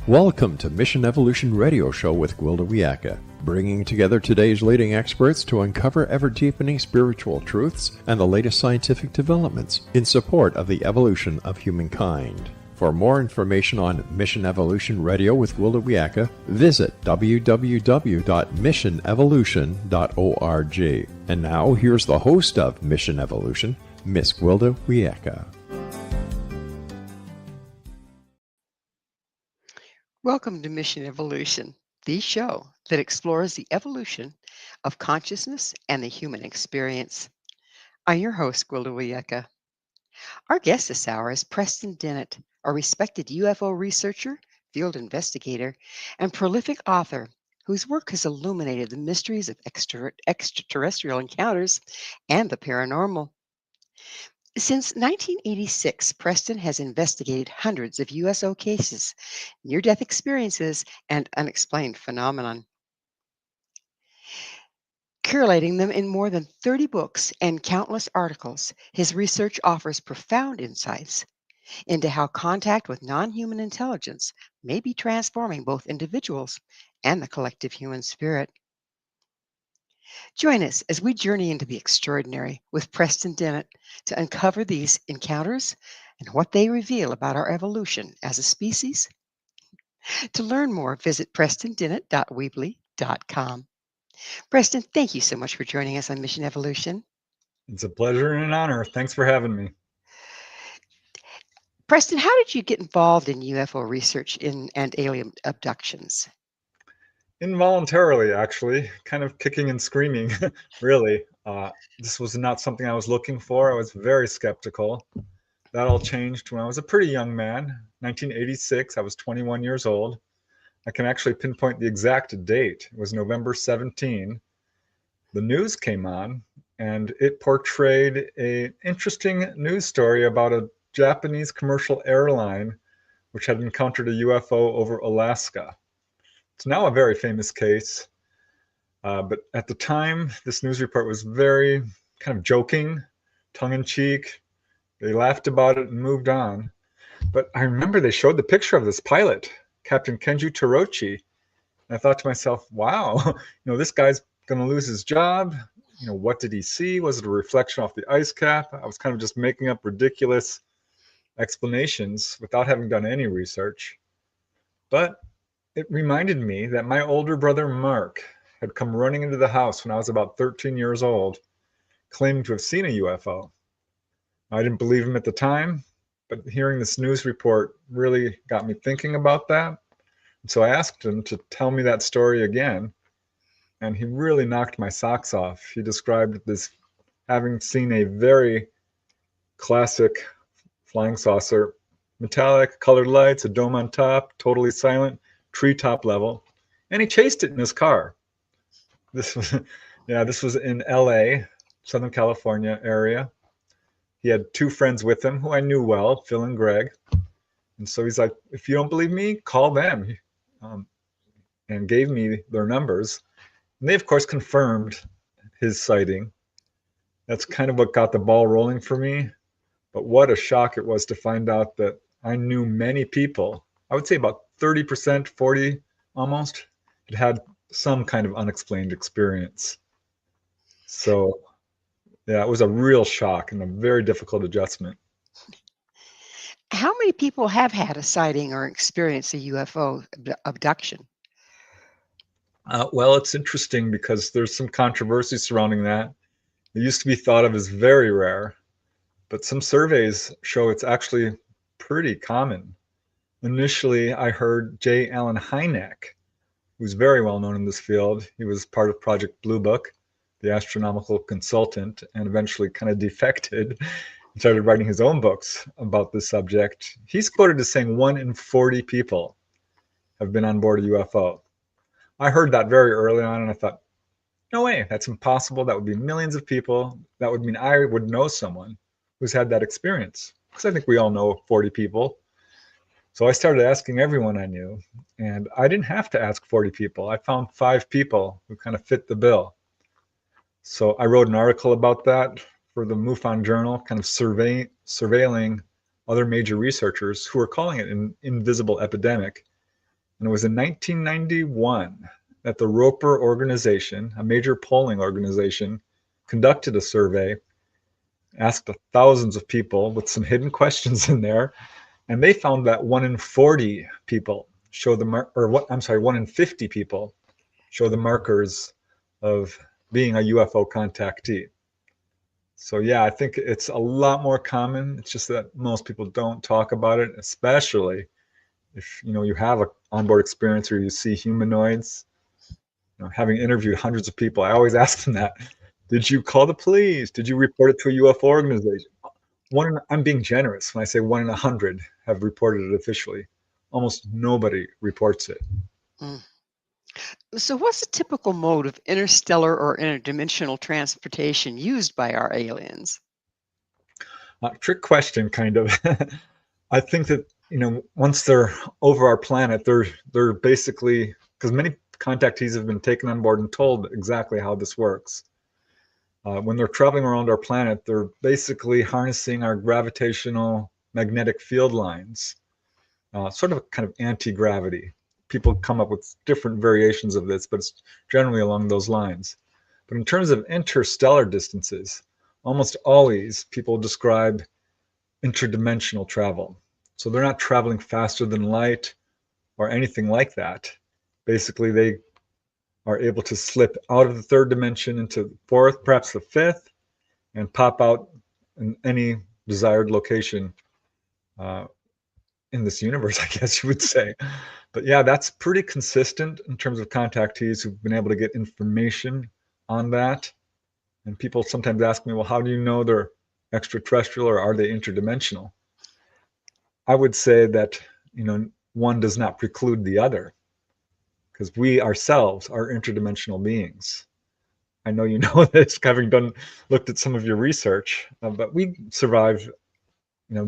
Welcome to Mission Evolution Radio Show with Gwilda Wiyaka, bringing together today's leading experts to uncover ever-deepening spiritual truths and the latest scientific developments in support of the evolution of humankind. For more information on Mission Evolution Radio with Gwilda Wiyaka, visit www.missionevolution.org. And now, here's the host of Mission Evolution, Miss Gwilda Wiyaka. Welcome to Mission Evolution, the show that explores the evolution of consciousness and the human experience. I'm your host, Gwilda Wiyaka. Our guest this hour is Preston Dennett, a respected UFO researcher, field investigator, and prolific author whose work has illuminated the mysteries of extraterrestrial encounters and the paranormal. Since 1986, Preston has investigated hundreds of USO cases, near-death experiences, and unexplained phenomenon, curating them in more than 30 books and countless articles. His research offers profound insights into how contact with non-human intelligence may be transforming both individuals and the collective human spirit. Join us as we journey into the extraordinary with Preston Dennett to uncover these encounters and what they reveal about our evolution as a species. To learn more, visit prestondennett.weebly.com. Preston, thank you so much for joining us on Mission Evolution. It's a pleasure and an honor. Thanks for having me. Preston, how did you get involved in UFO research and alien abductions? Involuntarily, actually, kind of kicking and screaming, really. This was not something I was looking for. I was very skeptical. That all changed when I was a pretty young man, 1986. I was 21 years old. I can actually pinpoint the exact date. It was November 17. The news came on, and it portrayed an interesting news story about a Japanese commercial airline which had encountered a UFO over Alaska. It's now a very famous case, but at the time, this news report was very kind of joking, tongue-in-cheek. They laughed about it and moved on. But I remember they showed the picture of this pilot, Captain Kenji Torochi, and I thought to myself, wow, this guy's going to lose his job. What did he see? Was it a reflection off the ice cap? I was kind of just making up ridiculous explanations without having done any research. But it reminded me that my older brother, Mark, had come running into the house when I was about 13 years old, claiming to have seen a UFO. I didn't believe him at the time, but hearing this news report really got me thinking about that. And so I asked him to tell me that story again, and he really knocked my socks off. He described this having seen a very classic flying saucer, metallic, colored lights, a dome on top, totally silent, treetop level, and he chased it in his car. This was in LA, Southern California area. He had two friends with him who I knew well, Phil and Greg. And so he's like, if you don't believe me, call them, and gave me their numbers. And they, of course, confirmed his sighting. That's kind of what got the ball rolling for me. But what a shock it was to find out that I knew many people, I would say about 30%, 40 almost, had some kind of unexplained experience. So, yeah, it was a real shock and a very difficult adjustment. How many people have had a sighting or experienced a UFO abduction? Well, it's interesting because there's some controversy surrounding that. It used to be thought of as very rare, but some surveys show it's actually pretty common. Initially, I heard J. Allen Hynek, who's very well known in this field. He was part of Project Blue Book, the astronomical consultant, and eventually kind of defected and started writing his own books about this subject. He's quoted as saying 1 in 40 people have been on board a UFO. I heard that very early on, and I thought, no way, that's impossible. That would be millions of people. That would mean I would know someone who's had that experience, because I think we all know 40 people. So I started asking everyone I knew, and I didn't have to ask 40 people. I found 5 people who kind of fit the bill. So I wrote an article about that for the MUFON Journal, kind of surveilling other major researchers who are calling it an invisible epidemic. And it was in 1991 that the Roper organization, a major polling organization, conducted a survey, asked thousands of people with some hidden questions in there, and they found that 1 in 40 people show the or what I'm sorry, 1 in 50 people show the markers of being a UFO contactee. So yeah, I think it's a lot more common. It's just that most people don't talk about it, especially if you have an onboard experience or you see humanoids. Having interviewed hundreds of people, I always ask them that. Did you call the police? Did you report it to a UFO organization? I'm being generous when I say 1 in 100 have reported it officially. Almost nobody reports it. Mm. So, what's the typical mode of interstellar or interdimensional transportation used by our aliens? Trick question, kind of. I think that once they're over our planet, they're basically, because many contactees have been taken on board and told exactly how this works. When they're traveling around our planet, they're basically harnessing our gravitational magnetic field lines, sort of a kind of anti-gravity. People come up with different variations of this, but it's generally along those lines. But in terms of interstellar distances, almost always people describe interdimensional travel. So they're not traveling faster than light or anything like that. Basically, they are able to slip out of the third dimension into the fourth, perhaps the fifth, and pop out in any desired location in this universe, I guess you would say. But yeah, that's pretty consistent in terms of contactees who've been able to get information on that. And people sometimes ask me, well, how do you know they're extraterrestrial or are they interdimensional? I would say that, one does not preclude the other, because we ourselves are interdimensional beings. I know you know this, having looked at some of your research, but we survive,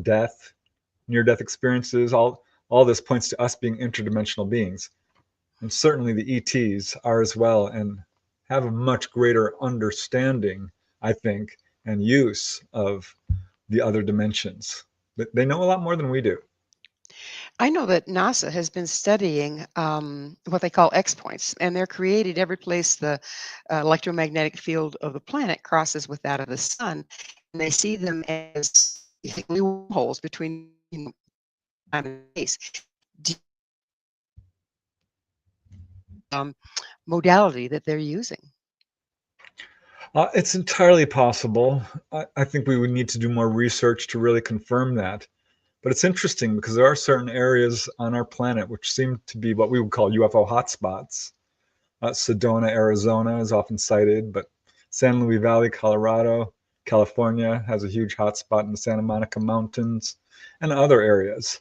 death, near-death experiences. All this points to us being interdimensional beings, and certainly the ETs are as well, and have a much greater understanding, I think, and use of the other dimensions. They know a lot more than we do. I know that NASA has been studying what they call X points, and they're created every place the electromagnetic field of the planet crosses with that of the sun, and they see them as basically holes between time and space. D- Modality that they're using. It's entirely possible. I think we would need to do more research to really confirm that. But it's interesting because there are certain areas on our planet which seem to be what we would call UFO hotspots. Sedona, Arizona is often cited, but San Luis Valley, Colorado, California has a huge hotspot in the Santa Monica Mountains and other areas.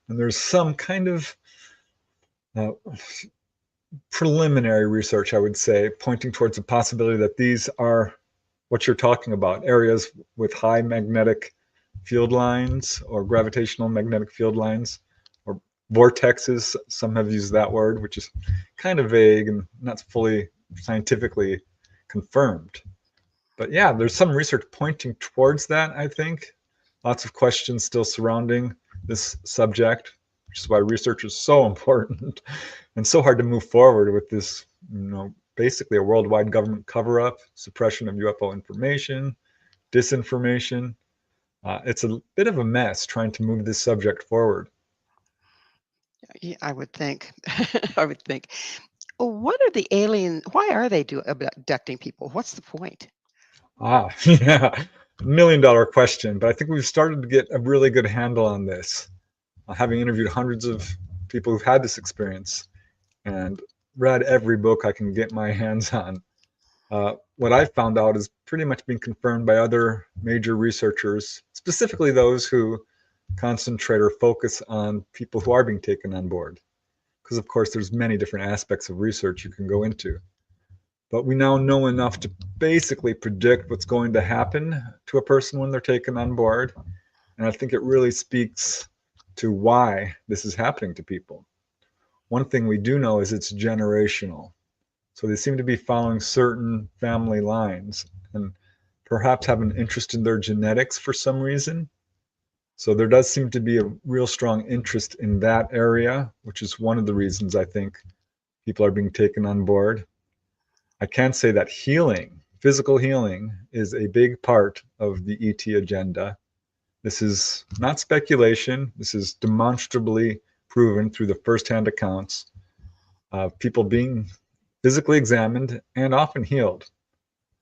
And there's some kind of uh, preliminary research, I would say, pointing towards the possibility that these are what you're talking about, areas with high magnetic field lines or gravitational magnetic field lines or vortexes. Some have used that word, which is kind of vague and not fully scientifically confirmed. But yeah, there's some research pointing towards that, I think. Lots of questions still surrounding this subject, which is why research is so important and so hard to move forward with this, basically a worldwide government cover-up, suppression of UFO information, disinformation. It's a bit of a mess trying to move this subject forward. Yeah, I would think. I would think. What are the aliens? Why are they abducting people? What's the point? Yeah, $1 million question, but I think we've started to get a really good handle on this. Having interviewed hundreds of people who've had this experience and read every book I can get my hands on, what I've found out is pretty much being confirmed by other major researchers, specifically those who concentrate or focus on people who are being taken on board. Because of course there's many different aspects of research you can go into. But we now know enough to basically predict what's going to happen to a person when they're taken on board. And I think it really speaks to why this is happening to people. One thing we do know is it's generational. So they seem to be following certain family lines and perhaps have an interest in their genetics for some reason. So there does seem to be a real strong interest in that area, which is one of the reasons I think people are being taken on board. I can say that healing, physical healing, is a big part of the ET agenda. This is not speculation. This is demonstrably proven through the firsthand accounts of people being physically examined and often healed.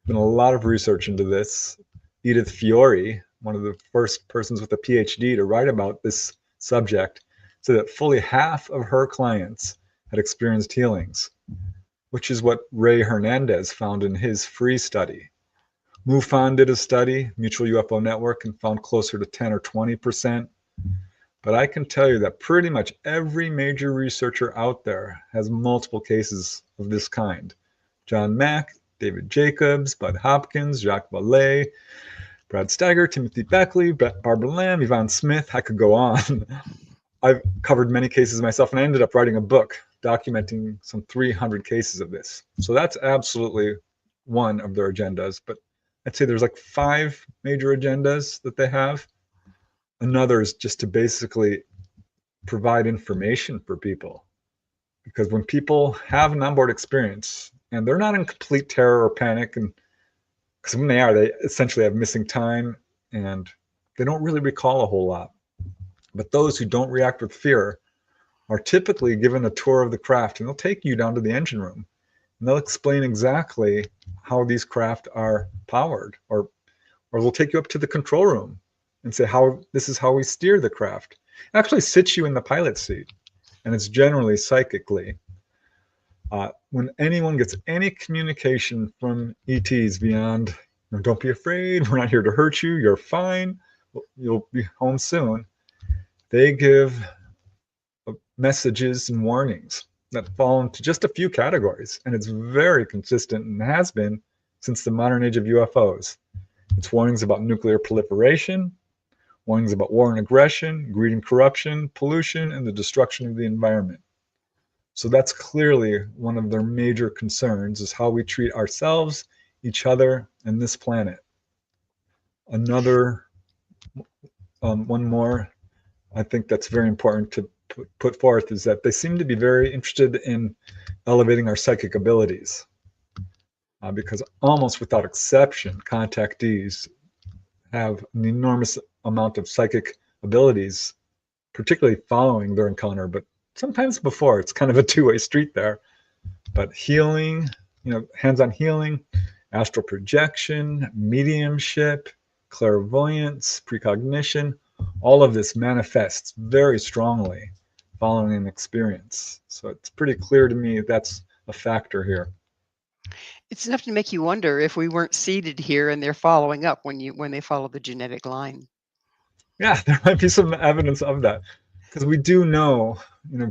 Been a lot of research into this. Edith Fiore, one of the first persons with a PhD to write about this subject, said that fully half of her clients had experienced healings, which is what Ray Hernandez found in his free study. MUFON did a study, Mutual UFO Network, and found closer to 10 or 20%. But I can tell you that pretty much every major researcher out there has multiple cases of this kind. John Mack, David Jacobs, Bud Hopkins, Jacques Vallée, Brad Steiger, Timothy Beckley, Barbara Lamb, Yvonne Smith. I could go on. I've covered many cases myself, and I ended up writing a book documenting some 300 cases of this. So that's absolutely one of their agendas. But I'd say there's like 5 major agendas that they have. Another is just to basically provide information for people. Because when people have an onboard experience and they're not in complete terror or panic, and because when they are, they essentially have missing time and they don't really recall a whole lot. But those who don't react with fear are typically given a tour of the craft, and they'll take you down to the engine room and they'll explain exactly how these craft are powered, or they'll take you up to the control room and say, this is how we steer the craft. It actually sits you in the pilot seat, and it's generally psychically. When anyone gets any communication from ETs beyond, don't be afraid, we're not here to hurt you, you're fine, you'll be home soon, they give messages and warnings that fall into just a few categories. And it's very consistent and has been since the modern age of UFOs. It's warnings about nuclear proliferation, warnings about war and aggression, greed and corruption, pollution, and the destruction of the environment. So that's clearly one of their major concerns, is how we treat ourselves, each other, and this planet. Another, one more, I think that's very important to put forth, is that they seem to be very interested in elevating our psychic abilities. Because almost without exception, contactees have an enormous amount of psychic abilities, particularly following their encounter, but sometimes before. It's kind of a two-way street there. But healing, hands-on healing, astral projection, mediumship, clairvoyance, precognition, all of this manifests very strongly following an experience. So it's pretty clear to me that's a factor here. It's enough to make you wonder if we weren't seated here and they're following up when they follow the genetic line. Yeah, there might be some evidence of that, because we do know,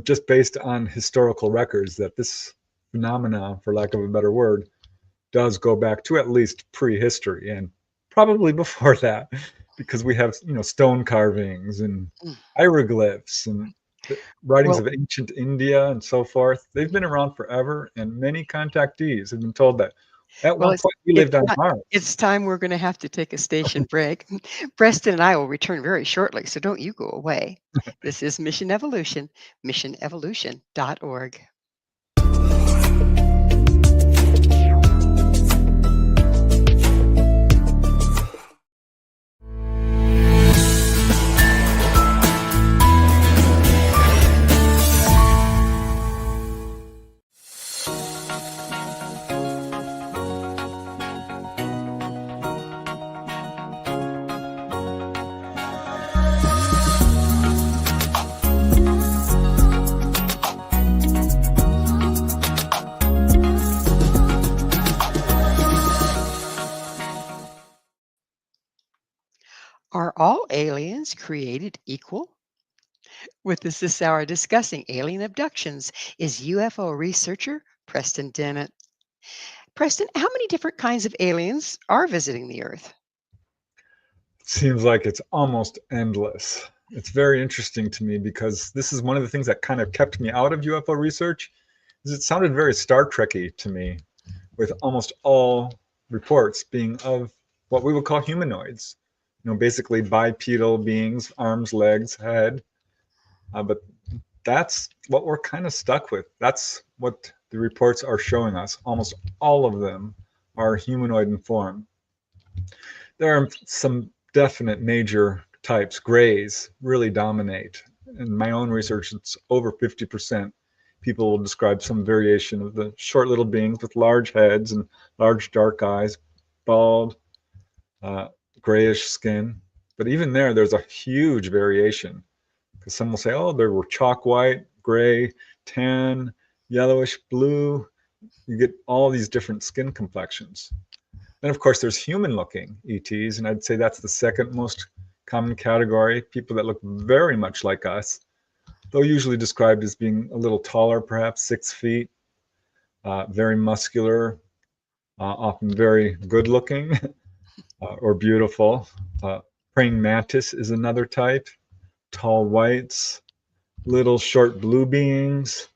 just based on historical records, that this phenomena, for lack of a better word, does go back to at least prehistory, and probably before that, because we have, stone carvings and hieroglyphs and writings of ancient India and so forth. They've been around forever, and many contactees have been told that at one point we lived on Mars. It's time we're going to have to take a station break. Preston and I will return very shortly, so don't you go away. This is Mission Evolution, missionevolution.org. Are all aliens created equal? With us this hour discussing alien abductions is UFO researcher Preston Dennett. Preston, how many different kinds of aliens are visiting the Earth? It seems like it's almost endless. It's very interesting to me, because this is one of the things that kind of kept me out of UFO research, is it sounded very Star Trek-y to me, with almost all reports being of what we would call humanoids. basically bipedal beings, arms, legs, head. But that's what we're kind of stuck with. That's what the reports are showing us. Almost all of them are humanoid in form. There are some definite major types. Grays really dominate. In my own research, it's over 50%. People will describe some variation of the short little beings with large heads and large dark eyes, bald, grayish skin. But even there's a huge variation. Because some will say, oh, there were chalk white, gray, tan, yellowish, blue. You get all these different skin complexions. Then, of course, there's human-looking ETs, and I'd say that's the second most common category, people that look very much like us, though usually described as being a little taller, perhaps 6 feet, very muscular, often very good-looking or beautiful. Praying mantis is another type, tall whites, little short blue beings.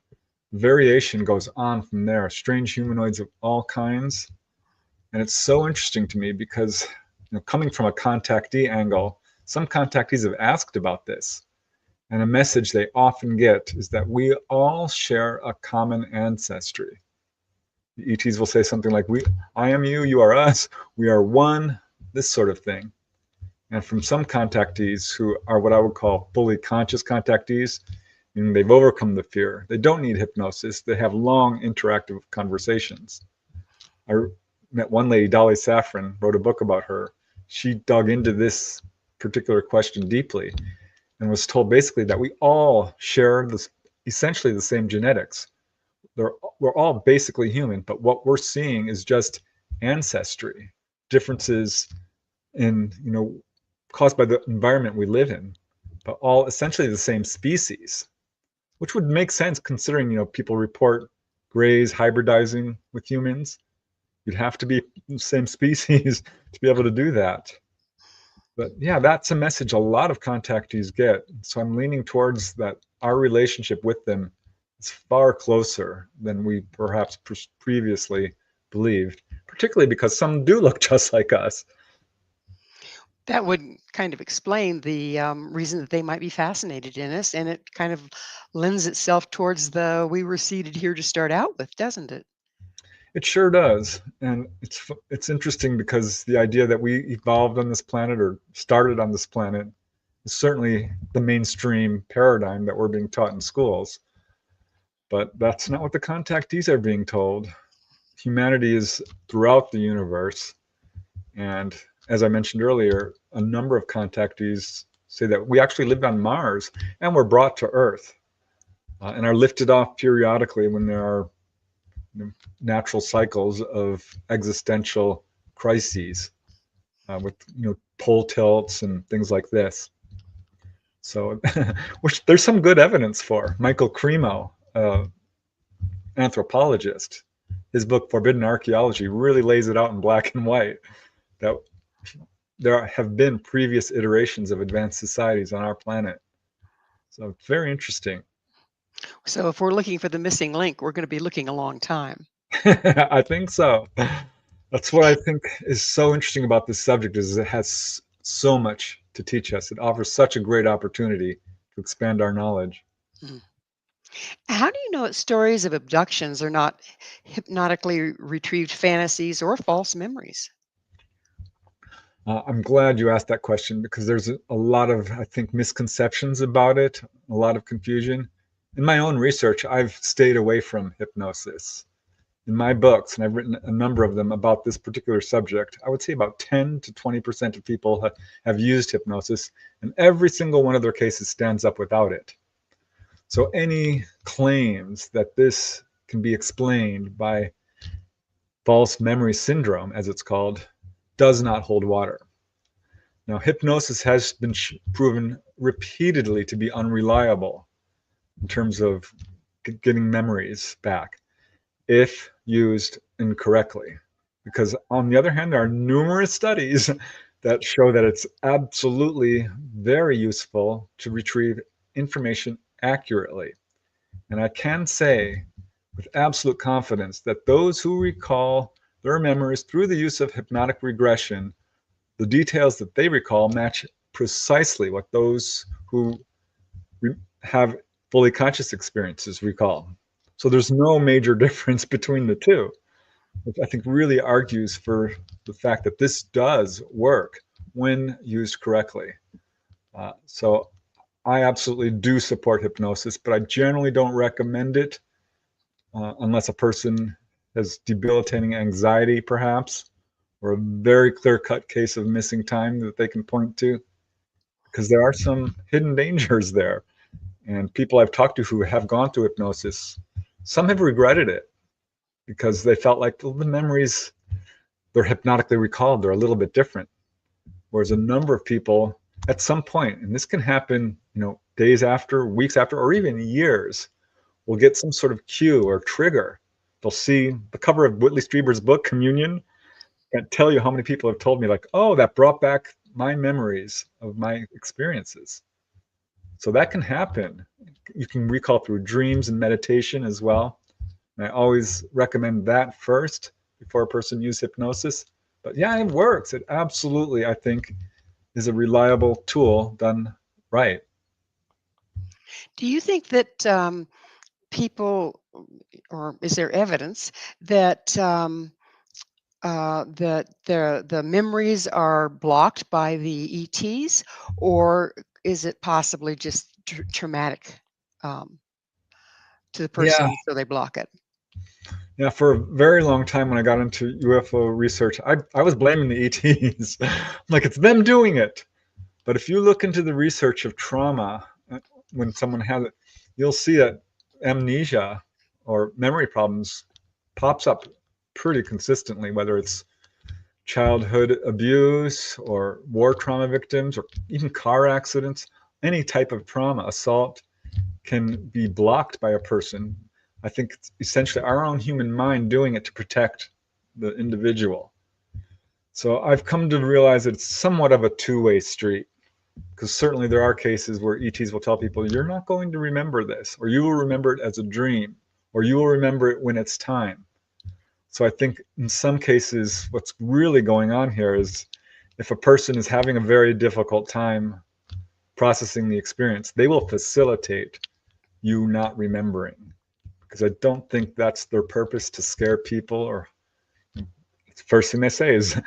Variation goes on from there, strange humanoids of all kinds. And it's so interesting to me because, coming from a contactee angle, some contactees have asked about this. And a message they often get is that we all share a common ancestry. The ETs will say something like, I am you, you are us, we are one, this sort of thing. And from some contactees who are what I would call fully conscious contactees, meaning they've overcome the fear, they don't need hypnosis, they have long interactive conversations. I met one lady, Dolly Safran, wrote a book about her. She dug into this particular question deeply and was told basically that we all share essentially the same genetics. We're all basically human, but what we're seeing is just ancestry, differences in, caused by the environment we live in, but all essentially the same species, which would make sense considering, people report grays hybridizing with humans. You'd have to be the same species to be able to do that. But yeah, that's a message a lot of contactees get. So I'm leaning towards that our relationship with them is far closer than we perhaps previously believed, particularly because some do look just like us. That would kind of explain the reason that they might be fascinated in us, and it kind of lends itself towards the we were seated here to start out with, doesn't it? It sure does. And it's interesting because the idea that we evolved on this planet or started on this planet is certainly the mainstream paradigm that we're being taught in schools. But that's not what the contactees are being told. Humanity is throughout the universe. And as I mentioned earlier, a number of contactees say that we actually lived on Mars and were brought to Earth and are lifted off periodically when there are natural cycles of existential crises with pole tilts and things like this. So which there's some good evidence for. Michael Cremo, anthropologist, his book Forbidden Archaeology really lays it out in black and white that there have been previous iterations of advanced societies on our planet. So it's very interesting. So if we're looking for the missing link, we're going to be looking a long time. I think so. That's what I think is so interesting about this subject is it has so much to teach us. It offers such a great opportunity to expand our knowledge. Mm. How do you know that stories of abductions are not hypnotically retrieved fantasies or false memories? I'm glad you asked that question because there's a lot of, I think, misconceptions about it, a lot of confusion. In my own research, I've stayed away from hypnosis. In my books, and I've written a number of them about this particular subject, I would say about 10 to 20% of people have used hypnosis, and every single one of their cases stands up without it. So any claims that this can be explained by false memory syndrome, as it's called, does not hold water. Now, hypnosis has been proven repeatedly to be unreliable in terms of getting memories back if used incorrectly. Because on the other hand, there are numerous studies that show that it's absolutely very useful to retrieve information accurately. And I can say with absolute confidence that those who recall their memories through the use of hypnotic regression the details that they recall match precisely what those who have fully conscious experiences recall. So there's no major difference between the two, which I think really argues for the fact that this does work when used correctly. So I absolutely do support hypnosis, but I generally don't recommend it unless a person has debilitating anxiety, perhaps, or a very clear-cut case of missing time that they can point to, because there are some hidden dangers there. And people I've talked to who have gone through hypnosis, some have regretted it because they felt like, well, the memories, they're hypnotically recalled, they're a little bit different. Whereas a number of people at some point, and this can happen, days after, weeks after, or even years, will get some sort of cue or trigger. They'll see the cover of Whitley Strieber's book, Communion. I can't tell you how many people have told me, like, oh, that brought back my memories of my experiences. So that can happen. You can recall through dreams and meditation as well. And I always recommend that first before a person uses hypnosis. But yeah, it works. It absolutely, I think, is a reliable tool done right. Do you think that people, or is there evidence that that the memories are blocked by the ETs, or is it possibly just traumatic to the Yeah. person, so they block it? Yeah, for a very long time when I got into UFO research, I was blaming the ETs. I'm like, it's them doing it. But if you look into the research of trauma, when someone has it, you'll see that amnesia or memory problems pops up pretty consistently, whether it's childhood abuse or war trauma victims or even car accidents. Any type of trauma, assault, can be blocked by a person. I think it's essentially our own human mind doing it to protect the individual. So I've come to realize that it's somewhat of a two-way street, because certainly there are cases where ETs will tell people, you're not going to remember this, or you will remember it as a dream, or you will remember it when it's time. So I think in some cases, what's really going on here is if a person is having a very difficult time processing the experience, they will facilitate you not remembering, because I don't think that's their purpose, to scare people. Or the first thing they say is,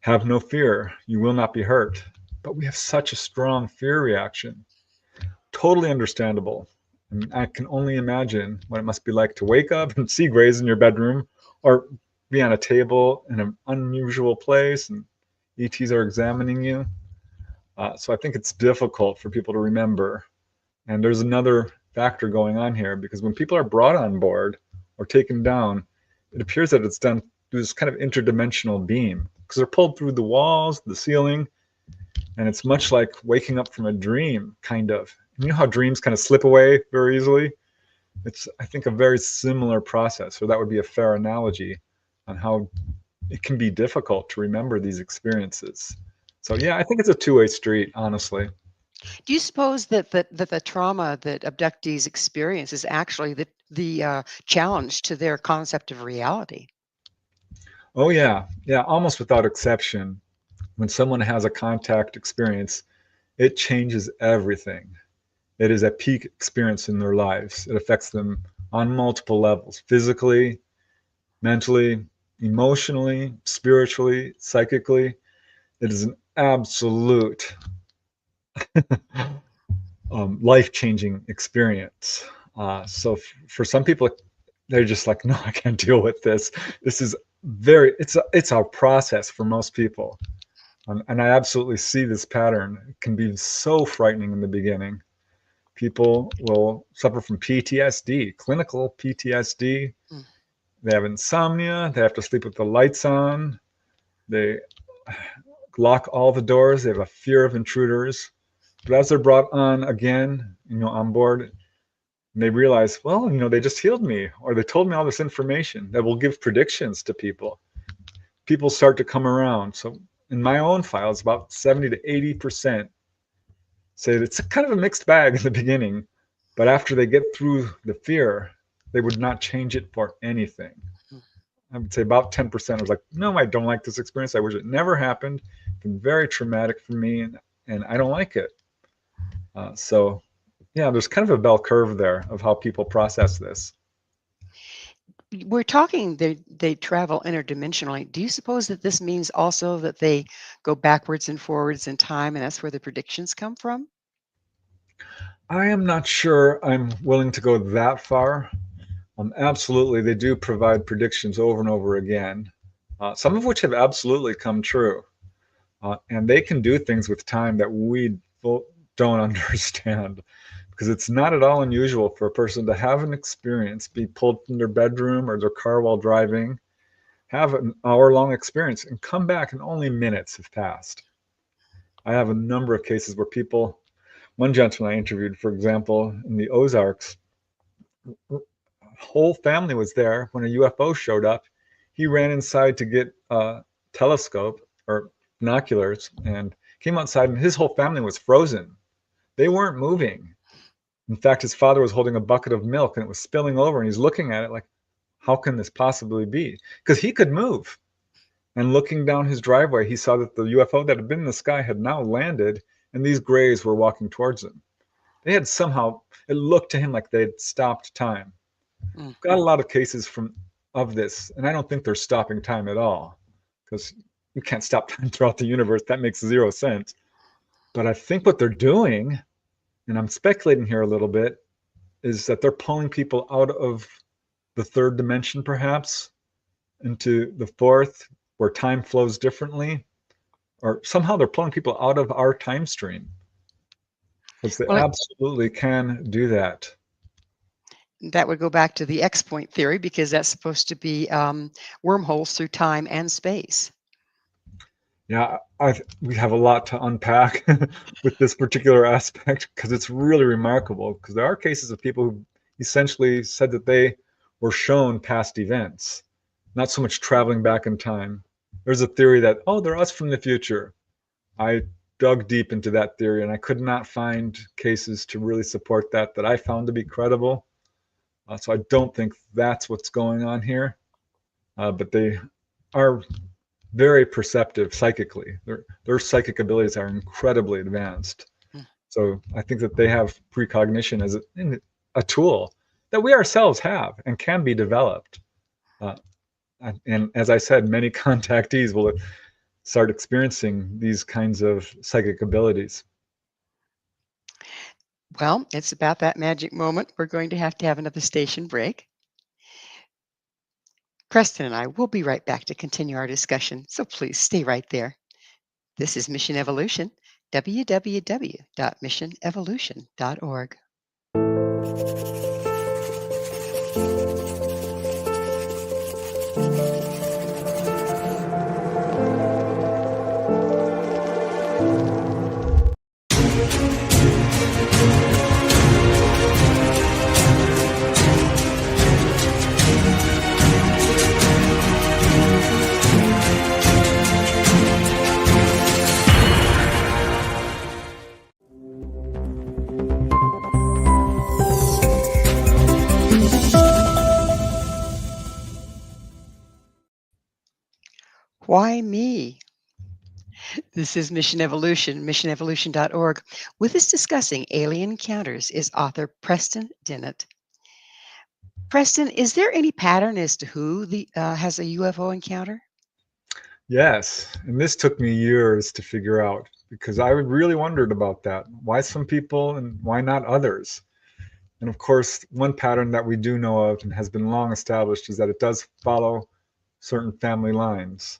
have no fear, you will not be hurt. But we have such a strong fear reaction. Totally understandable. I mean, I can only imagine what it must be like to wake up and see grays in your bedroom, or be on a table in an unusual place and ETs are examining you. So I think it's difficult for people to remember. And there's another factor going on here, because when people are brought on board or taken down, it appears that it's done through this kind of interdimensional beam, because they're pulled through the walls, the ceiling, and it's much like waking up from a dream, kind of. You know how dreams kind of slip away very easily? It's, I think, a very similar process, or that would be a fair analogy on how it can be difficult to remember these experiences. So yeah, I think it's a two-way street, honestly. Do you suppose that the trauma that abductees experience is actually the challenge to their concept of reality? Oh yeah, almost without exception. When someone has a contact experience, it changes everything. It is a peak experience in their lives. It affects them on multiple levels: physically, mentally, emotionally, spiritually, psychically. It is an absolute life-changing experience. So for some people, they're just like, no, I can't deal with this. This is it's a process for most people. And I absolutely see this pattern. It can be so frightening in the beginning. People will suffer from PTSD, clinical PTSD. Mm. They have insomnia. They have to sleep with the lights on. They lock all the doors. They have a fear of intruders. But as they're brought on again, on board, they realize, well, they just healed me, or they told me all this information that will give predictions to people. People start to come around. So in my own files, about 70 to 80% say that it's kind of a mixed bag in the beginning, but after they get through the fear, they would not change it for anything. I would say about 10% was like, no, I don't like this experience. I wish it never happened. It's been very traumatic for me, and I don't like it. So, yeah, there's kind of a bell curve there of how people process this. We're talking they travel interdimensionally. Do you suppose that this means also that they go backwards and forwards in time, and that's where the predictions come from? I am not sure I'm willing to go that far. Absolutely, they do provide predictions over and over again, some of which have absolutely come true. And they can do things with time that we don't understand, because it's not at all unusual for a person to have an experience, be pulled from their bedroom or their car while driving, have an hour-long experience, and come back and only minutes have passed. I have a number of cases where people, one gentleman I interviewed, for example, in the Ozarks, whole family was there when a UFO showed up. He ran inside to get a telescope or binoculars and came outside, and his whole family was frozen. They weren't moving. In fact, his father was holding a bucket of milk and it was spilling over, and he's looking at it like, how can this possibly be? Because he could move. And looking down his driveway, he saw that the UFO that had been in the sky had now landed, and these grays were walking towards him. They had somehow, it looked to him like they had stopped time. Got a lot of cases of this, and I don't think they're stopping time at all, because you can't stop time throughout the universe. That makes zero sense. But I think what they're doing, and I'm speculating here a little bit, is that they're pulling people out of the third dimension, perhaps, into the fourth, where time flows differently, or somehow they're pulling people out of our time stream, because they absolutely can do that. That would go back to the X point theory, because that's supposed to be wormholes through time and space. Yeah, we have a lot to unpack with this particular aspect, because it's really remarkable, because there are cases of people who essentially said that they were shown past events, not so much traveling back in time. There's a theory that, oh, they're us from the future. I dug deep into that theory, and I could not find cases to really support that I found to be credible. So I don't think that's what's going on here. But they are very perceptive psychically. Their psychic abilities are incredibly advanced. So I think that they have precognition as a tool that we ourselves have and can be developed. And as I said, many contactees will start experiencing these kinds of psychic abilities. Well, it's about that magic moment. We're going to have another station break. Preston and I will be right back to continue our discussion, so please stay right there. This is Mission Evolution, www.missionevolution.org. Why me? This is Mission Evolution, missionevolution.org. With us discussing alien encounters is author Preston Dennett. Preston, is there any pattern as to who has a UFO encounter? Yes, and this took me years to figure out, because I really wondered about that. Why some people and why not others? And of course, one pattern that we do know of and has been long established is that it does follow certain family lines.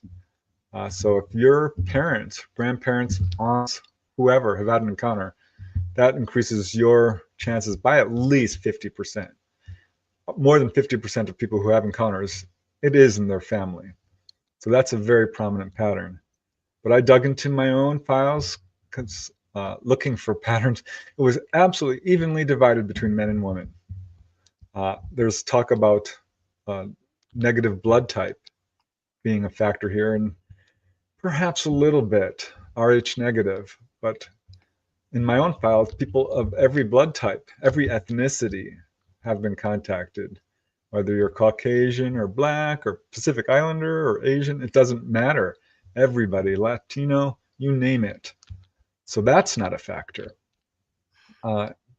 So if your parents, grandparents, aunts, whoever have had an encounter, that increases your chances by at least 50%. More than 50% of people who have encounters, it is in their family. So that's a very prominent pattern. But I dug into my own files, looking for patterns. It was absolutely evenly divided between men and women. There's talk about negative blood type being a factor here, and perhaps a little bit Rh negative. But in my own files, people of every blood type, every ethnicity have been contacted. Whether you're Caucasian or Black or Pacific Islander or Asian, it doesn't matter. Everybody, Latino, you name it. So that's not a factor.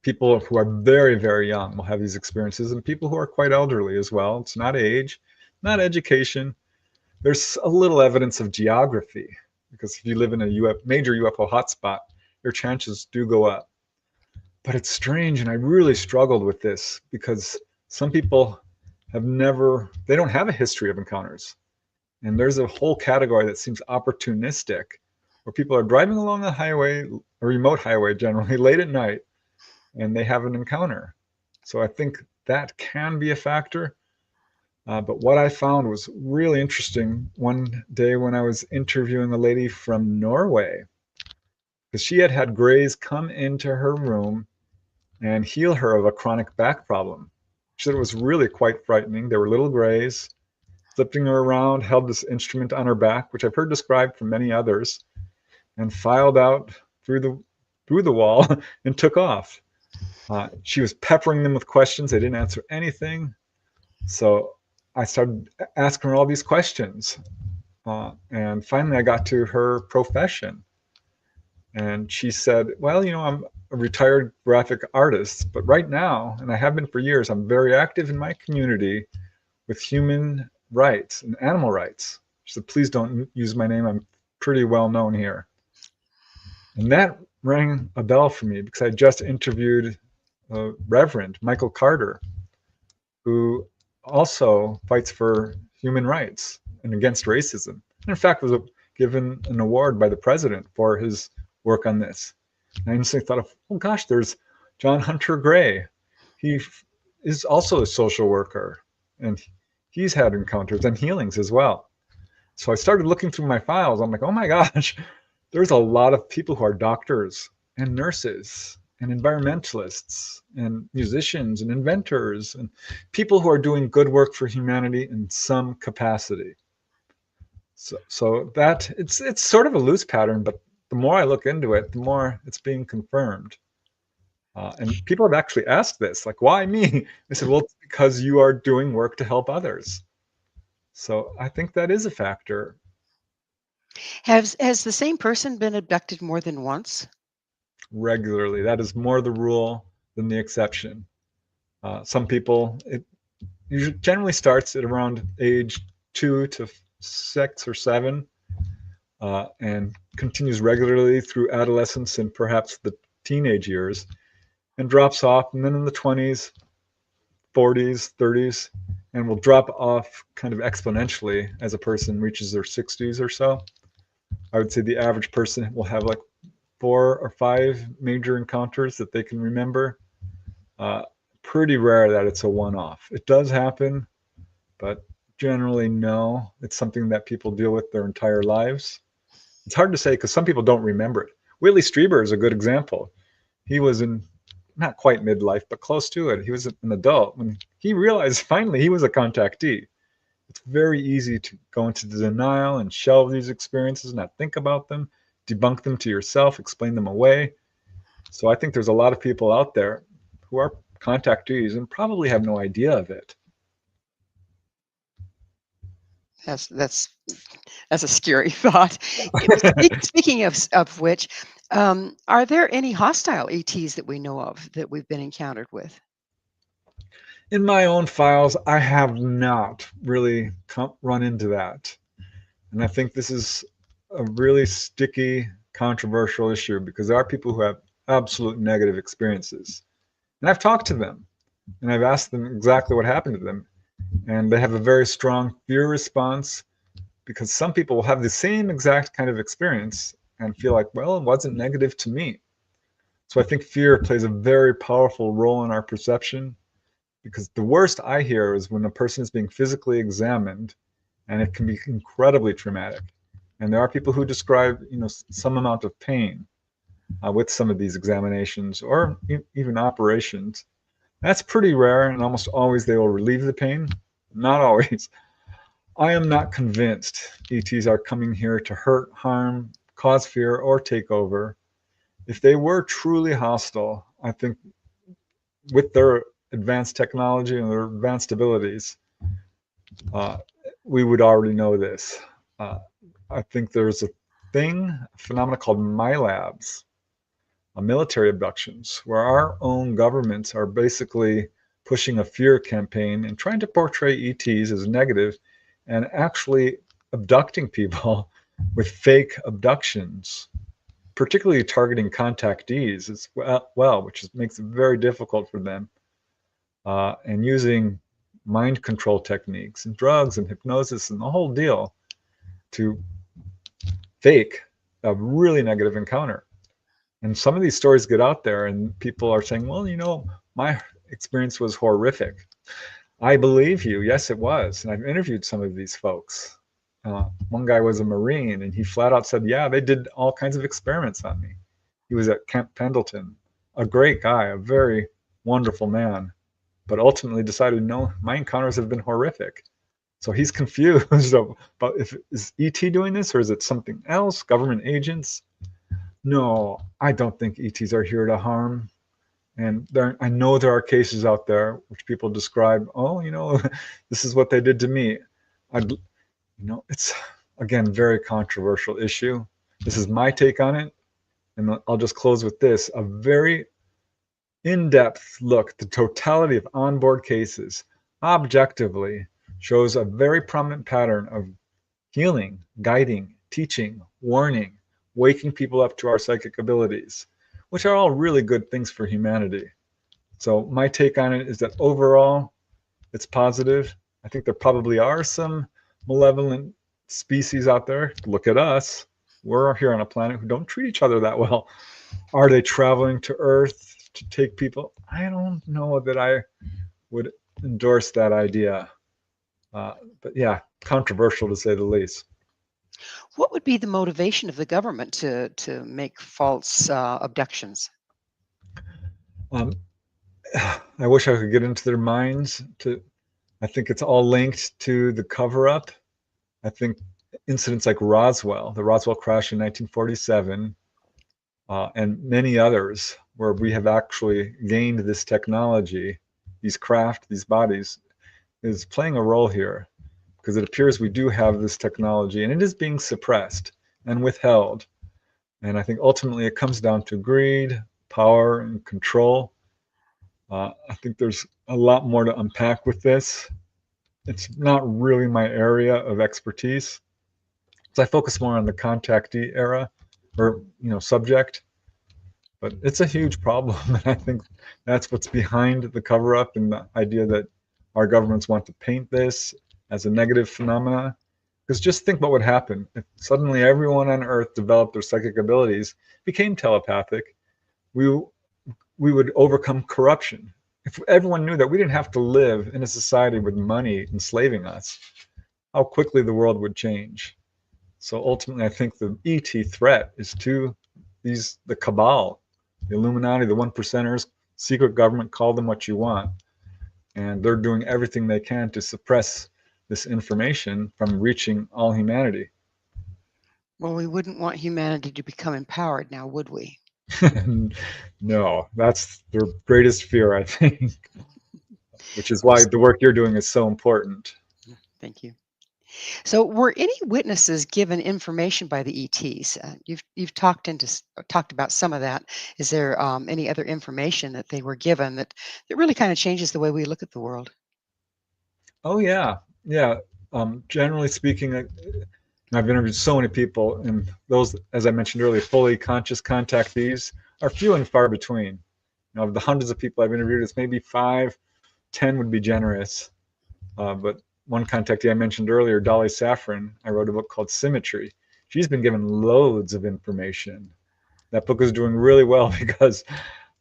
People who are very, very young will have these experiences, and people who are quite elderly as well. It's not age, not education. There's a little evidence of geography, because if you live in a major UFO hotspot, your chances do go up. But it's strange, and I really struggled with this because some people they don't have a history of encounters. And there's a whole category that seems opportunistic, where people are driving along a highway, a remote highway generally, late at night, and they have an encounter. So I think that can be a factor. But what I found was really interesting one day when I was interviewing a lady from Norway, because she had had Greys come into her room and heal her of a chronic back problem. She said it was really quite frightening. There were little Greys flipping her around, held this instrument on her back, which I've heard described from many others, and filed out through the wall and took off. She was peppering them with questions. They didn't answer anything. So I started asking her all these questions. And finally I got to her profession. And she said, well, I'm a retired graphic artist, but right now, and I have been for years, I'm very active in my community with human rights and animal rights. She said, please don't use my name. I'm pretty well known here. And that rang a bell for me because I just interviewed Reverend Michael Carter, who also fights for human rights and against racism. And in fact, was given an award by the president for his work on this. And I instantly thought of, oh gosh, there's John Hunter Gray. He is also a social worker, and he's had encounters and healings as well. So I started looking through my files. I'm like, oh my gosh, there's a lot of people who are doctors and nurses and environmentalists and musicians and inventors and people who are doing good work for humanity in some capacity. So that it's sort of a loose pattern, but the more I look into it, the more it's being confirmed. And people have actually asked this, like, why me? I said, well, it's because you are doing work to help others. So I think that is a factor. Has the same person been abducted more than once? Regularly. That is more the rule than the exception. Some people, it usually generally starts at around age 2 to 6 or 7, and continues regularly through adolescence and perhaps the teenage years, and drops off, and then in the 20s, 40s, 30s, and will drop off kind of exponentially as a person reaches their 60s or so. I would say the average person will have like 4 or 5 major encounters that they can remember. Pretty rare that it's a one-off. It does happen, but generally no. It's something that people deal with their entire lives. It's hard to say because some people don't remember it. Whitley Strieber is a good example. He was in not quite midlife, but close to it. He was an adult when he realized finally he was a contactee. It's very easy to go into denial and shelve these experiences, not think about them, debunk them to yourself, explain them away. So I think there's a lot of people out there who are contactees and probably have no idea of it. That's a scary thought. Speaking of which, are there any hostile ETs that we know of that we've been encountered with? In my own files, I have not really run into that. And I think this is a really sticky, controversial issue because there are people who have absolute negative experiences. And I've talked to them and I've asked them exactly what happened to them. And they have a very strong fear response because some people will have the same exact kind of experience and feel like, well, it wasn't negative to me. So I think fear plays a very powerful role in our perception, because the worst I hear is when a person is being physically examined, and it can be incredibly traumatic. And there are people who describe, some amount of pain with some of these examinations or even operations. That's pretty rare, and almost always they will relieve the pain. Not always. I am not convinced ETs are coming here to hurt, harm, cause fear, or take over. If they were truly hostile, I think with their advanced technology and their advanced abilities, we would already know this. I think there's a phenomenon called MyLabs, military abductions, where our own governments are basically pushing a fear campaign and trying to portray ETs as negative and actually abducting people with fake abductions, particularly targeting contactees as well, which makes it very difficult for them, and using mind control techniques and drugs and hypnosis and the whole deal to fake a really negative encounter. And some of these stories get out there and people are saying, well, my experience was horrific. I believe you. Yes, it was. And I've interviewed some of these folks. One guy was a Marine and he flat out said, yeah, they did all kinds of experiments on me. He was at Camp Pendleton, a great guy, a very wonderful man, but ultimately decided, no, my encounters have been horrific. So he's confused about is ET doing this or is it something else, government agents? No, I don't think ETs are here to harm. And I know there are cases out there which people describe, this is what they did to me. It's, again, very controversial issue. This is my take on it. And I'll just close with this. A very in-depth look at the totality of onboard cases objectively shows a very prominent pattern of healing, guiding, teaching, warning, waking people up to our psychic abilities, which are all really good things for humanity. So my take on it is that overall, it's positive. I think there probably are some malevolent species out there. Look at us. We're here on a planet who don't treat each other that well. Are they traveling to Earth to take people? I don't know that I would endorse that idea. But yeah, controversial to say the least. What would be the motivation of the government to make false abductions? I wish I could get into their minds. I think it's all linked to the cover-up. I think incidents like Roswell, the Roswell crash in 1947, and many others, where we have actually gained this technology, these craft, these bodies, is playing a role here, because it appears we do have this technology, and it is being suppressed and withheld. And I think ultimately it comes down to greed, power, and control. I think there's a lot more to unpack with this. It's not really my area of expertise. So I focus more on the contactee era or subject. But it's a huge problem. And I think that's what's behind the cover-up and the idea that our governments want to paint this as a negative phenomena. Because just think what would happen if suddenly everyone on Earth developed their psychic abilities, became telepathic. We would overcome corruption. If everyone knew that we didn't have to live in a society with money enslaving us, how quickly the world would change. So ultimately, I think the ET threat is to the cabal, the Illuminati, the one percenters, secret government, call them what you want. And they're doing everything they can to suppress this information from reaching all humanity. Well, we wouldn't want humanity to become empowered now, would we? No, that's their greatest fear, I think, which is why the work you're doing is so important. Thank you. So, were any witnesses given information by the ETs? You've talked about some of that. Is there any other information that they were given that really kind of changes the way we look at the world? Oh yeah. Generally speaking, I've interviewed so many people, and those, as I mentioned earlier, fully conscious contactees are few and far between. Of the hundreds of people I've interviewed, it's maybe 5, 10 would be generous. But one contactee I mentioned earlier, Dolly Safran, I wrote a book called Symmetry. She's been given loads of information. That book is doing really well because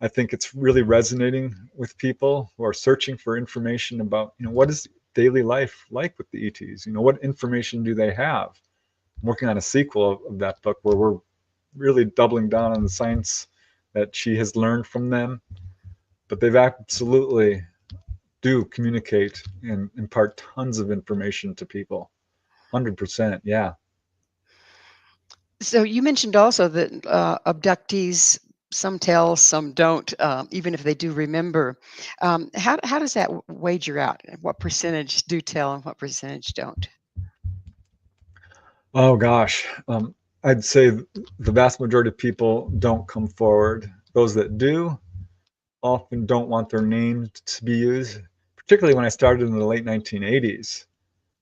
I think it's really resonating with people who are searching for information about, what is daily life like with the ETs? What information do they have? I'm working on a sequel of that book where we're really doubling down on the science that she has learned from them. But they've absolutely do communicate and impart tons of information to people. 100%, yeah. So you mentioned also that abductees some tell, some don't, even if they do remember. How does that wager out? What percentage do tell and what percentage don't? Oh gosh, I'd say the vast majority of people don't come forward. Those that do often don't want their name to be used, particularly when I started in the late 1980s.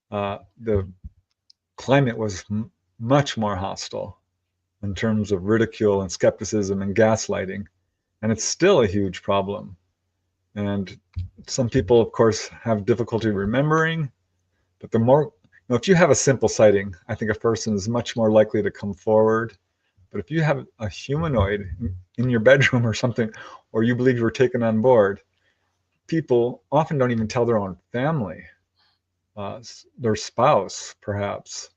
The climate was much more hostile in terms of ridicule and skepticism and gaslighting, and it's still a huge problem. And some people, of course, have difficulty remembering, but the more, if you have a simple sighting, I think a person is much more likely to come forward. But if you have a humanoid in your bedroom or something, or you believe you were taken on board, people often don't even tell their own family, their spouse, perhaps.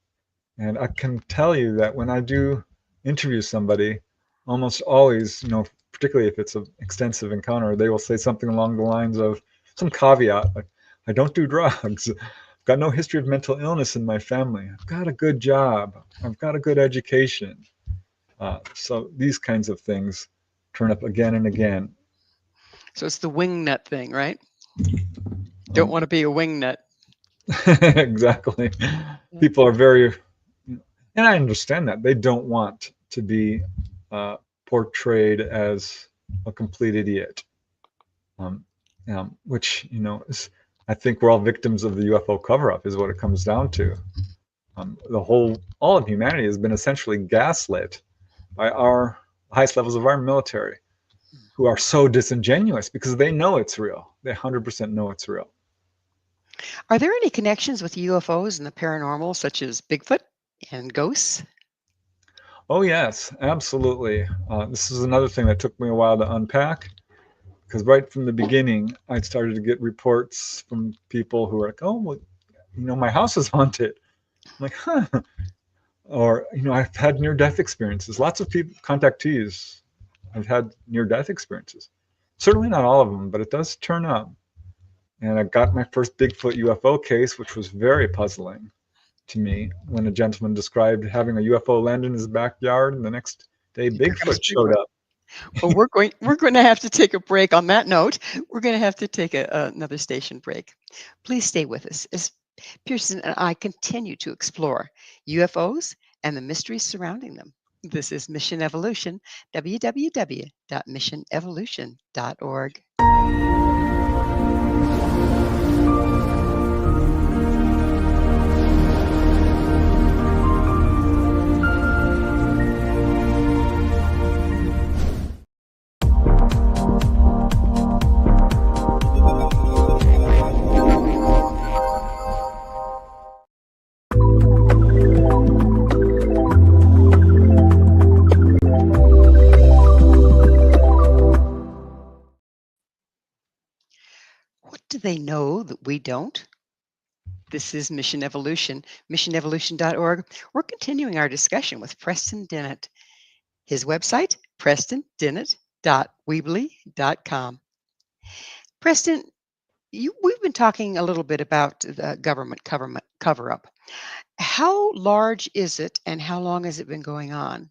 And I can tell you that when I do interview somebody, almost always, particularly if it's an extensive encounter, they will say something along the lines of some caveat, like, I don't do drugs. I've got no history of mental illness in my family. I've got a good job. I've got a good education. So these kinds of things turn up again and again. So it's the wing nut thing, right? Don't want to be a wing nut. Exactly. People are very, and I understand that, they don't want to be portrayed as a complete idiot, which, is, I think we're all victims of the UFO cover-up is what it comes down to. All of humanity has been essentially gaslit by our highest levels of our military, who are so disingenuous because they know it's real. They 100% know it's real. Are there any connections with UFOs and the paranormal, such as Bigfoot and ghosts? Oh, yes, absolutely. This is another thing that took me a while to unpack, because right from the beginning, I started to get reports from people who were like, oh, well, my house is haunted. I'm like, huh. Or, I've had near-death experiences. Lots of people, contactees, have had near-death experiences. Certainly not all of them, but it does turn up. And I got my first Bigfoot UFO case, which was very puzzling to me, when a gentleman described having a UFO land in his backyard, and the next day Bigfoot showed up. Well, we're going to have to take a break. On that note, we're going to have to take another station break. Please stay with us as Pearson and I continue to explore UFOs and the mysteries surrounding them. This is Mission Evolution, www.missionevolution.org. What do they know that we don't? This is Mission Evolution, missionevolution.org. We're continuing our discussion with Preston Dennett. His website, prestondennett.weebly.com. Preston, we've been talking a little bit about the government cover-up. How large is it, and how long has it been going on?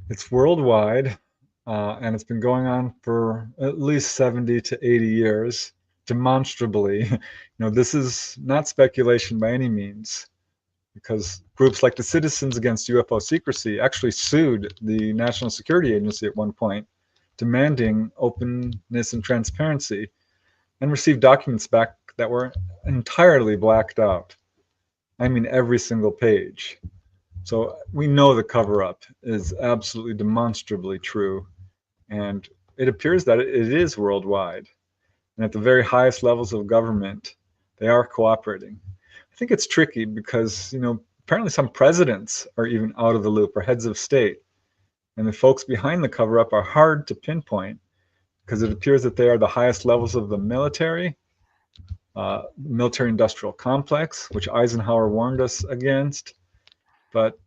It's worldwide, and it's been going on for at least 70 to 80 years, demonstrably. This is not speculation by any means, because groups like the Citizens Against UFO Secrecy actually sued the National Security Agency at one point, demanding openness and transparency, and received documents back that were entirely blacked out. I mean, every single page. So we know the cover-up is absolutely demonstrably true, and it appears that it is worldwide. And at the very highest levels of government, they are cooperating. I think it's tricky because, apparently some presidents are even out of the loop, or heads of state. And the folks behind the cover-up are hard to pinpoint, because it appears that they are the highest levels of the military industrial complex, which Eisenhower warned us against. But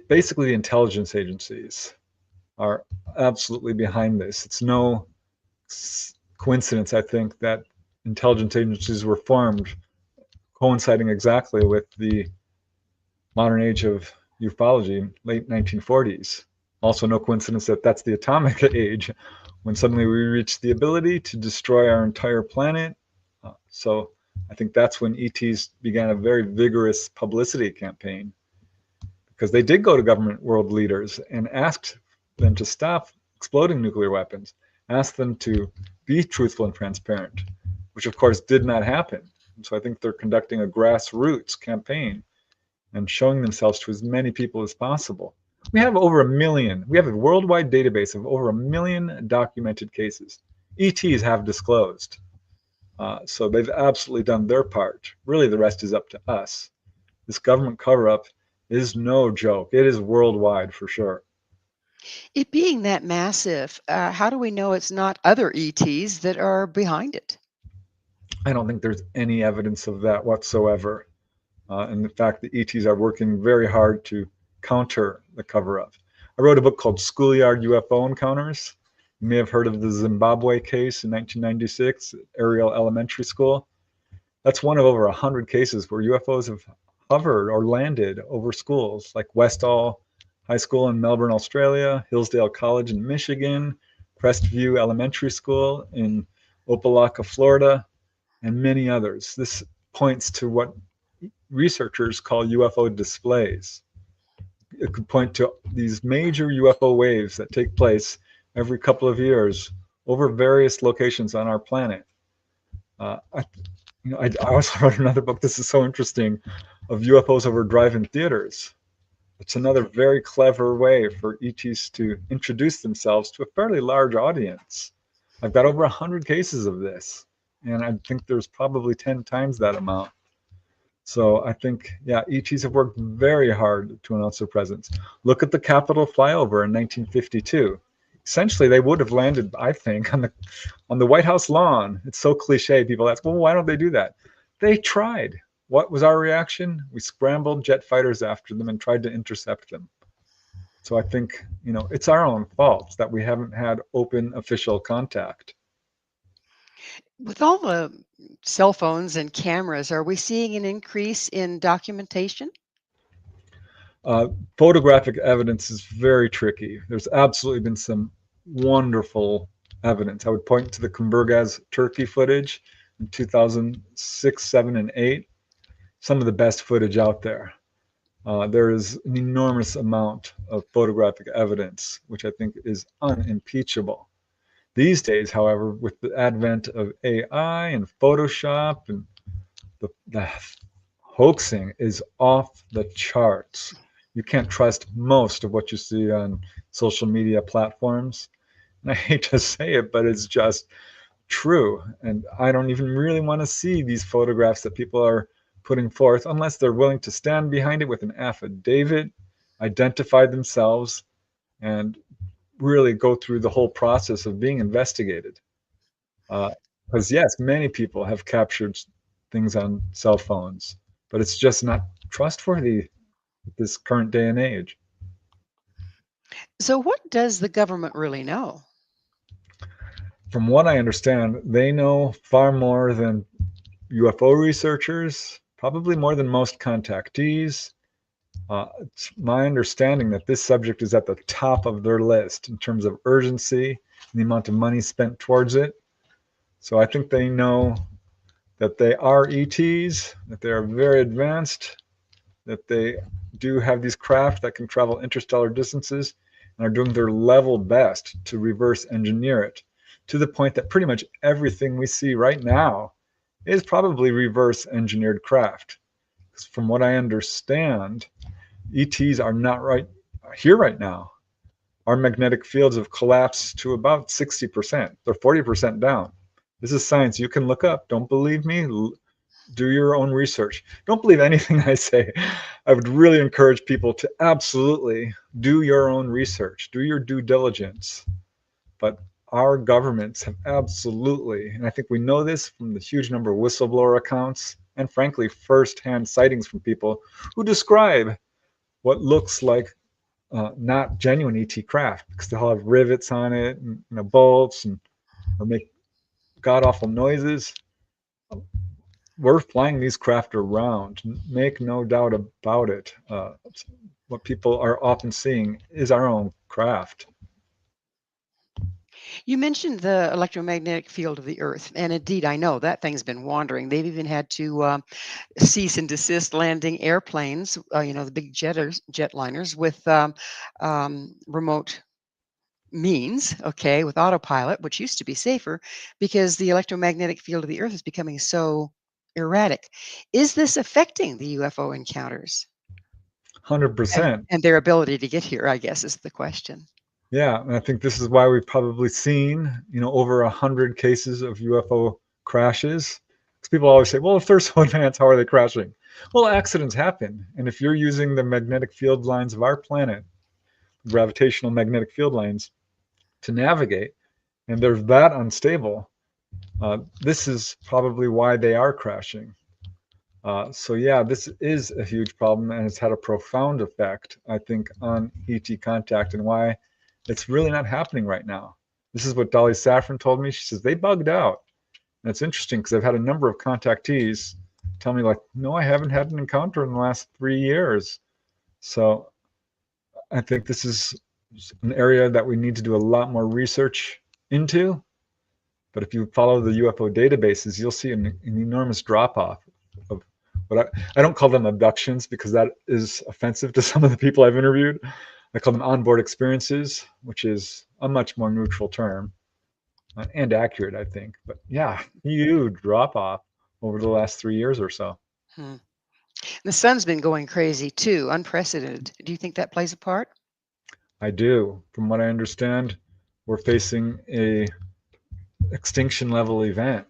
basically the intelligence agencies are absolutely behind this. It's no coincidence, I think, that intelligence agencies were formed coinciding exactly with the modern age of ufology, late 1940s. Also, no coincidence that that's the atomic age, when suddenly we reach the ability to destroy our entire planet. So I think that's when ETs began a very vigorous publicity campaign, because they did go to government world leaders and asked them to stop exploding nuclear weapons, asked them to be truthful and transparent, which of course did not happen. So I think they're conducting a grassroots campaign and showing themselves to as many people as possible. We have over 1 million. We have a worldwide database of over 1 million documented cases. ETs have disclosed. So they've absolutely done their part. Really, the rest is up to us. This government cover-up is no joke. It is worldwide for sure. It being that massive, how do we know it's not other ETs that are behind it? I don't think there's any evidence of that whatsoever. And in fact, the ETs are working very hard to counter the cover-up. I wrote a book called Schoolyard UFO Encounters. You may have heard of the Zimbabwe case in 1996 at Ariel Elementary School. That's one of over 100 cases where UFOs have hovered or landed over schools, like Westall High School in Melbourne, Australia, Hillsdale College in Michigan, Crestview Elementary School in Opelika, Florida, and many others. This points to what researchers call UFO displays. It could point to these major UFO waves that take place every couple of years over various locations on our planet. I also wrote another book, this is so interesting, of UFOs over drive-in theaters. It's another very clever way for ETs to introduce themselves to a fairly large audience. I've got over 100 cases of this, and I think there's probably 10 times that amount. So I think, yeah, ETs have worked very hard to announce their presence. Look at the Capitol flyover in 1952. Essentially, they would have landed, I think, on the White House lawn. It's so cliche. People ask, well, why don't they do that? They tried. What was our reaction? We scrambled jet fighters after them and tried to intercept them. So I think, it's our own fault that we haven't had open official contact. With all the cell phones and cameras, are we seeing an increase in documentation? Photographic evidence is very tricky. There's absolutely been some wonderful evidence. I would point to the Kumburgaz Turkey footage in 2006, 7, and 8. Some of the best footage out there. There is an enormous amount of photographic evidence, which I think is unimpeachable. These days, however, with the advent of AI and Photoshop, and the hoaxing is off the charts. You can't trust most of what you see on social media platforms. And I hate to say it, but it's just true. And I don't even really want to see these photographs that people are putting forth unless they're willing to stand behind it with an affidavit, identify themselves, and really go through the whole process of being investigated. Because yes, many people have captured things on cell phones, but it's just not trustworthy at this current day and age. So, what does the government really know? From what I understand, they know far more than UFO researchers, probably more than most contactees. It's my understanding that this subject is at the top of their list in terms of urgency and the amount of money spent towards it. So I think they know that they are ETs, that they are very advanced, that they do have these craft that can travel interstellar distances and are doing their level best to reverse engineer it, to the point that pretty much everything we see right now is probably reverse engineered craft. Because from what I understand, ETs are not right here right now. Our magnetic fields have collapsed to about 60%. They're 40% down. This is science. You can look up. Don't believe me? Do your own research. Don't believe anything I say. I would really encourage people to absolutely do your own research. Do your due diligence. But our governments have absolutely, and I think we know this from the huge number of whistleblower accounts and frankly first-hand sightings from people who describe what looks like not genuine ET craft, because they'll have rivets on it and bolts or make god-awful noises. We're flying these craft around, make no doubt about it. what people are often seeing is our own craft. You mentioned the electromagnetic field of the Earth, and indeed, I know that thing's been wandering. They've even had to cease and desist landing airplanes, the big jetliners with remote means, okay, with autopilot, which used to be safer because the electromagnetic field of the Earth is becoming so erratic. Is this affecting the UFO encounters 100%. and their ability to get here, I guess, is the question. Yeah, and I think this is why we've probably seen, over 100 cases of UFO crashes. Because people always say, well, if they're so advanced, how are they crashing? Well, accidents happen. And if you're using the magnetic field lines of our planet, gravitational magnetic field lines, to navigate, and they're that unstable, this is probably why they are crashing. So yeah, this is a huge problem, and it's had a profound effect, I think, on ET contact and why it's really not happening right now. This is what Dolly Saffron told me. She says they bugged out. And it's interesting because I've had a number of contactees tell me, like, no, I haven't had an encounter in the last 3 years. So I think this is an area that we need to do a lot more research into. But if you follow the UFO databases, you'll see an enormous drop off of what I don't call them abductions because that is offensive to some of the people I've interviewed. I call them onboard experiences, which is a much more neutral term and accurate, I think. But yeah, huge drop off over the last 3 years or so. The sun's been going crazy too, unprecedented. Do you think that plays a part? I do. From what I understand, we're facing a extinction level event,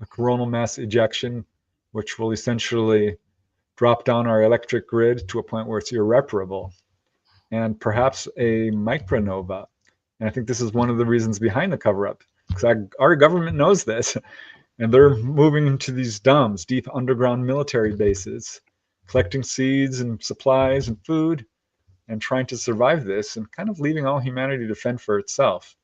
a coronal mass ejection, which will essentially drop down our electric grid to a point where it's irreparable, and perhaps a micronova. And I think this is one of the reasons behind the cover-up, because our government knows this, and they're moving into these DUMBs, deep underground military bases, collecting seeds and supplies and food, and trying to survive this, and kind of leaving all humanity to fend for itself.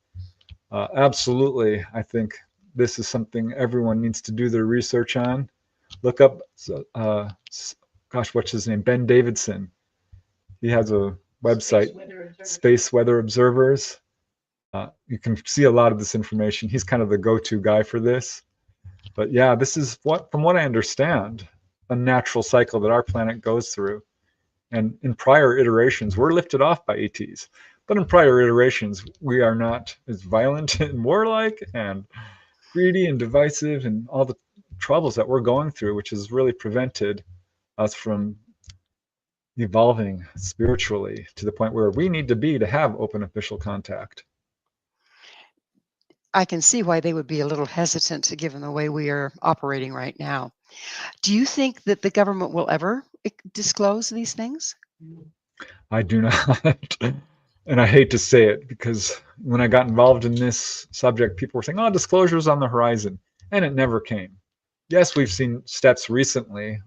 Absolutely, I think this is something everyone needs to do their research on. Look up, what's his name? Ben Davidson. He has a website, Space Weather Observers. You can see a lot of this information. He's kind of the go-to guy for this. But yeah, this is from what I understand, a natural cycle that our planet goes through. And in prior iterations, we're lifted off by ETs. But in prior iterations, we are not as violent and warlike and greedy and divisive and all the troubles that we're going through, which has really prevented us from evolving spiritually to the point where we need to be to have open official contact. I can see why they would be a little hesitant given the way we are operating right now. Do you think that the government will ever disclose these things? I do not. And I hate to say it because when I got involved in this subject, people were saying, oh, disclosure's on the horizon. And it never came. Yes, we've seen steps recently,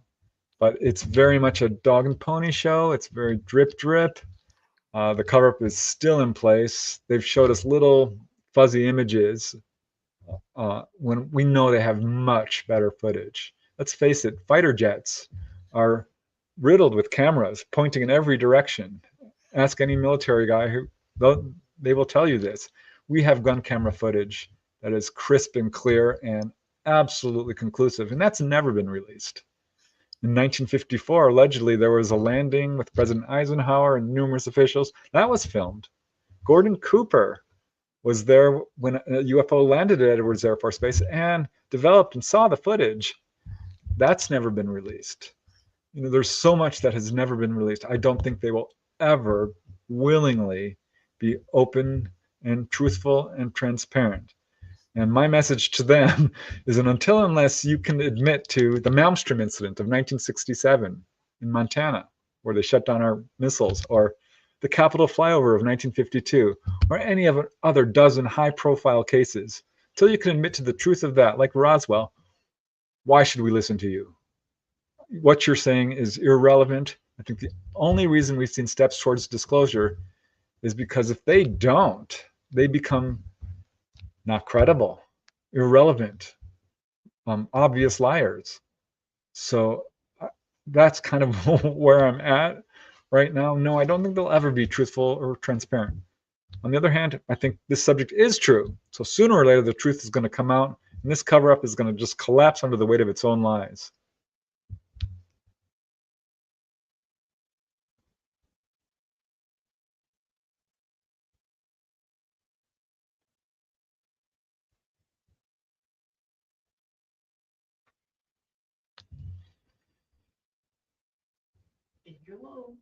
but it's very much a dog and pony show. It's very drip, drip. The cover-up is still in place. They've showed us little fuzzy images when we know they have much better footage. Let's face it, fighter jets are riddled with cameras pointing in every direction. Ask any military guy they will tell you this. We have gun camera footage that is crisp and clear and absolutely conclusive, and that's never been released. In 1954, allegedly, there was a landing with President Eisenhower and numerous officials. That was filmed. Gordon Cooper was there when a UFO landed at Edwards Air Force Base and developed and saw the footage. That's never been released. There's so much that has never been released. I don't think they will ever willingly be open and truthful and transparent. And my message to them is that unless you can admit to the Malmstrom incident of 1967 in Montana, where they shut down our missiles, or the Capitol flyover of 1952, or any of other dozen high-profile cases, until you can admit to the truth of that, like Roswell, why should we listen to you? What you're saying is irrelevant. I think the only reason we've seen steps towards disclosure is because if they don't, they become not credible, irrelevant, obvious liars. So that's kind of where I'm at right now, no, I don't think they'll ever be truthful or transparent. On the other hand, I think this subject is true. So sooner or later, the truth is going to come out, and this cover up is going to just collapse under the weight of its own lies. Leave you alone.